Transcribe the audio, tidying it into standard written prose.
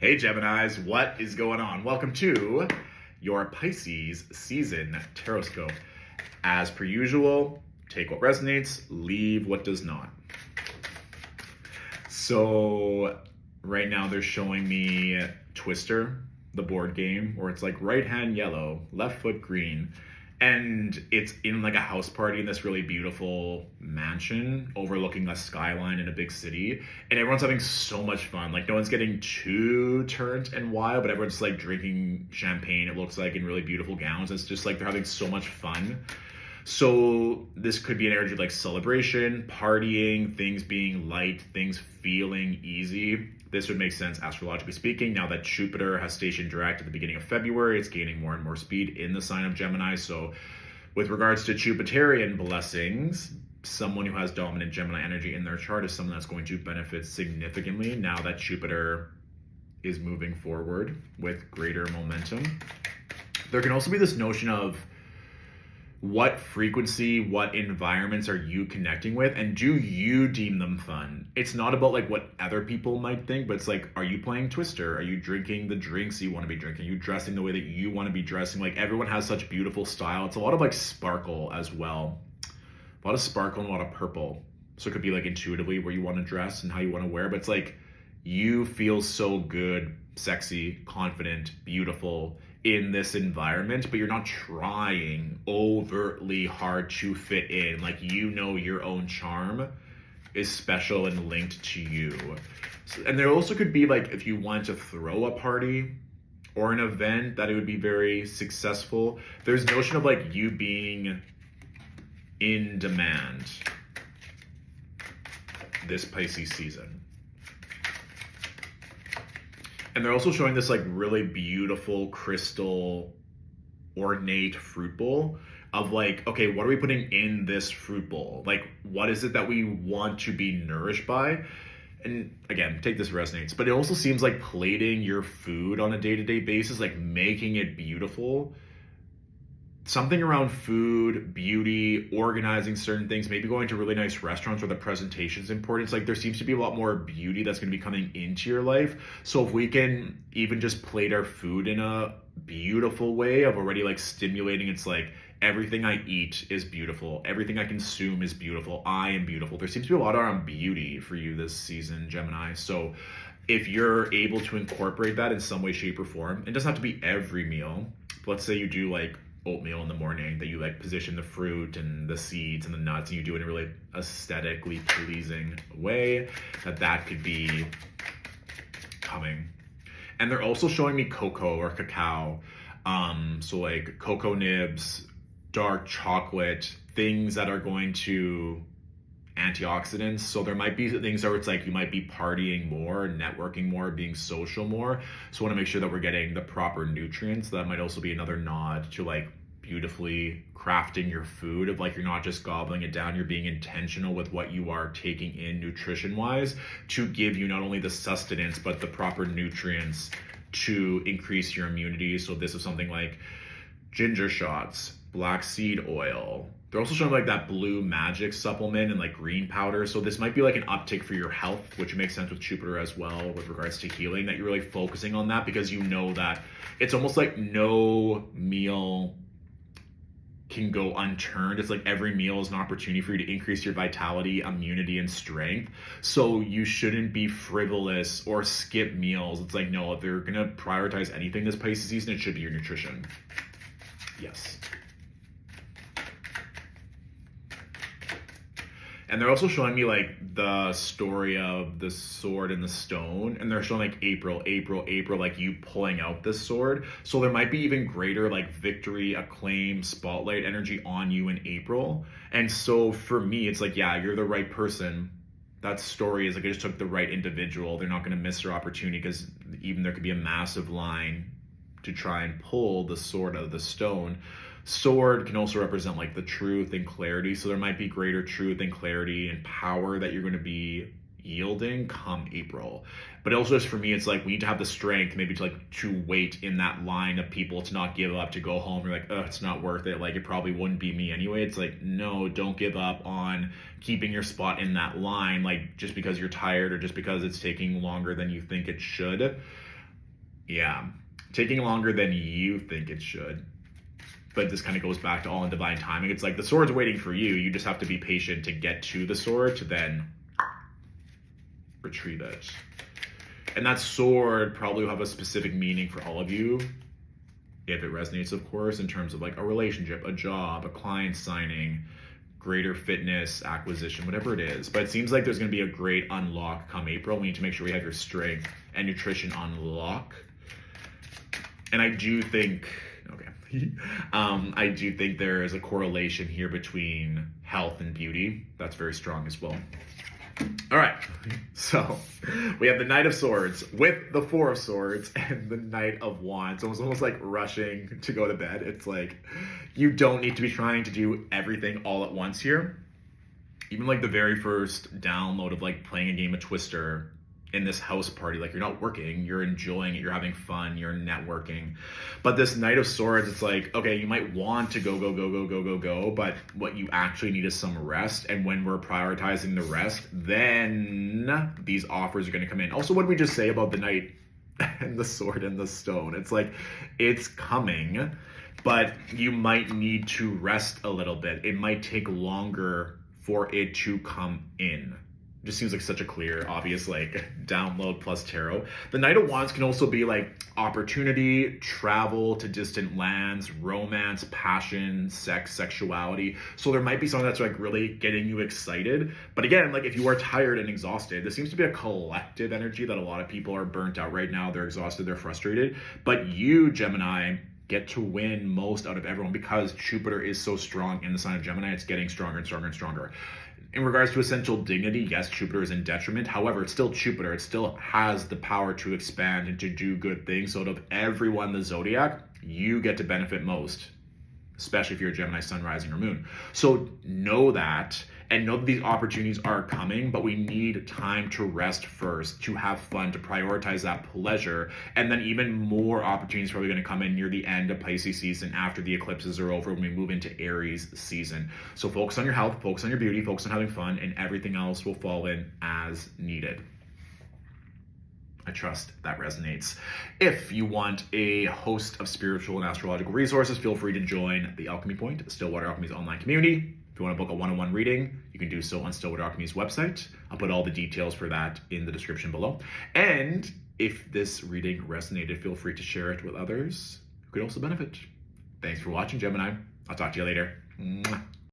Hey Geminis, what is going on? Welcome to your Pisces season Tarotscope. As per usual, take what resonates, leave what does not. So right now they're showing me Twister, the board game, where it's like right hand yellow, left foot green. And it's in like a house party in this really beautiful mansion overlooking a skyline in a big city. And everyone's having so much fun. Like no one's getting too turned and wild, but everyone's like drinking champagne, it looks like, in really beautiful gowns. It's just like they're having so much fun. So this could be an energy of like celebration, partying, things being light, things feeling easy. This would make sense astrologically speaking. Now that Jupiter has stationed direct at the beginning of February, it's gaining more and more speed in the sign of Gemini. So with regards to Jupiterian blessings, someone who has dominant Gemini energy in their chart is someone that's going to benefit significantly now that Jupiter is moving forward with greater momentum. There can also be this notion of what frequency, what environments are you connecting with, and do you deem them fun? It's not about like what other people might think, but it's like, are you playing Twister? Are you drinking the drinks you want to be drinking? Are you dressing the way that you want to be dressing? Like everyone has such beautiful style. It's a lot of like sparkle as well. A lot of sparkle and a lot of purple. So it could be like intuitively where you want to dress and how you want to wear, but it's like you feel so good, sexy, confident, beautiful in this environment, but you're not trying overtly hard to fit in. Like, you know, your own charm is special and linked to you. So, and there also could be like, if you want to throw a party or an event that it would be very successful, there's notion of like you being in demand this Pisces season. And they're also showing this like really beautiful crystal ornate fruit bowl of like, okay, what are we putting in this fruit bowl? Like, what is it that we want to be nourished by? And again, take this resonates, but it also seems like plating your food on a day-to-day basis, like making it beautiful. Something around food, beauty, organizing certain things, maybe going to really nice restaurants where the presentation is important. It's like there seems to be a lot more beauty that's going to be coming into your life. So if we can even just plate our food in a beautiful way of already like stimulating, it's like everything I eat is beautiful. Everything I consume is beautiful. I am beautiful. There seems to be a lot around beauty for you this season, Gemini. So if you're able to incorporate that in some way, shape, or form, it doesn't have to be every meal. Let's say you do like oatmeal in the morning, that you like position the fruit and the seeds and the nuts and you do it in a really aesthetically pleasing way, that could be coming. And they're also showing me cocoa or cacao. So like cocoa nibs, dark chocolate, things that are going to antioxidants. So there might be things where it's like you might be partying more, networking more, being social more. So I want to make sure that we're getting the proper nutrients. That might also be another nod to like beautifully crafting your food, of like you're not just gobbling it down, you're being intentional with what you are taking in nutrition wise to give you not only the sustenance but the proper nutrients to increase your immunity. So this is something like ginger shots, black seed oil. They're also showing like that blue magic supplement and like green powder. So this might be like an uptick for your health, which makes sense with Jupiter as well with regards to healing, that you're really focusing on that because you know that it's almost like no meal can go unturned. It's like every meal is an opportunity for you to increase your vitality, immunity, and strength. So you shouldn't be frivolous or skip meals. It's like, no, if they're gonna prioritize anything this Pisces season, it should be your nutrition. Yes. And they're also showing me like the story of the sword and the stone. And they're showing like April, like you pulling out this sword. So there might be even greater like victory, acclaim, spotlight energy on you in April. And so for me, it's like, yeah, you're the right person. That story is like, I just took the right individual. They're not going to miss their opportunity because even there could be a massive line to try and pull the sword out of the stone. Sword can also represent like the truth and clarity. So there might be greater truth and clarity and power that you're going to be yielding come April. But also just for me, it's like we need to have the strength maybe to wait in that line of people, to not give up, to go home. You're like, oh, it's not worth it. Like it probably wouldn't be me anyway. It's like, no, don't give up on keeping your spot in that line. Like just because you're tired or just because it's taking longer than you think it should. Yeah. Taking longer than you think it should. But this kind of goes back to all in divine timing. It's like the sword's waiting for you. You just have to be patient to get to the sword to then retrieve it. And that sword probably will have a specific meaning for all of you, if it resonates, of course, in terms of like a relationship, a job, a client signing, greater fitness acquisition, whatever it is. But it seems like there's going to be a great unlock come April. We need to make sure we have your strength and nutrition on lock. And I do think, I do think there is a correlation here between health and beauty. That's very strong as well. All right, so we have the Knight of Swords with the Four of Swords and the Knight of Wands. It's almost like rushing to go to bed. It's like you don't need to be trying to do everything all at once here. Even like the very first download of like playing a game of Twister in this house party, like you're not working, you're enjoying it, you're having fun, you're networking. But this Knight of Swords, it's like, okay, you might want to go, but what you actually need is some rest. And when we're prioritizing the rest, then these offers are going to come in. Also, what did we just say about the Knight and the Sword and the Stone? It's like, it's coming, but you might need to rest a little bit. It might take longer for it to come in. Just seems like such a clear, obvious, like, download plus tarot. The Knight of Wands can also be like opportunity, travel to distant lands, romance, passion, sex, sexuality. So there might be something that's like really getting you excited. But again, like if you are tired and exhausted, this seems to be a collective energy that a lot of people are burnt out right now. They're exhausted, they're frustrated. But you, Gemini, get to win most out of everyone because Jupiter is so strong in the sign of Gemini. It's getting stronger and stronger and stronger. In regards to essential dignity, yes, Jupiter is in detriment. However, it's still Jupiter. It still has the power to expand and to do good things. So out of everyone in the zodiac, you get to benefit most, especially if you're a Gemini sun, rising, or moon. So know that, and know that these opportunities are coming, but we need time to rest first, to have fun, to prioritize that pleasure. And then even more opportunities probably going to come in near the end of Pisces season, after the eclipses are over, when we move into Aries season. So focus on your health, focus on your beauty, focus on having fun, and everything else will fall in as needed. I trust that resonates. If you want a host of spiritual and astrological resources, feel free to join the Alchemy Point, Stillwater Alchemy's online community. If you want to book a one-on-one reading, you can do so on Stillwater Alchemy's website. I'll put all the details for that in the description below. And if this reading resonated, feel free to share it with others who could also benefit. Thanks for watching, Gemini. I'll talk to you later. Mwah.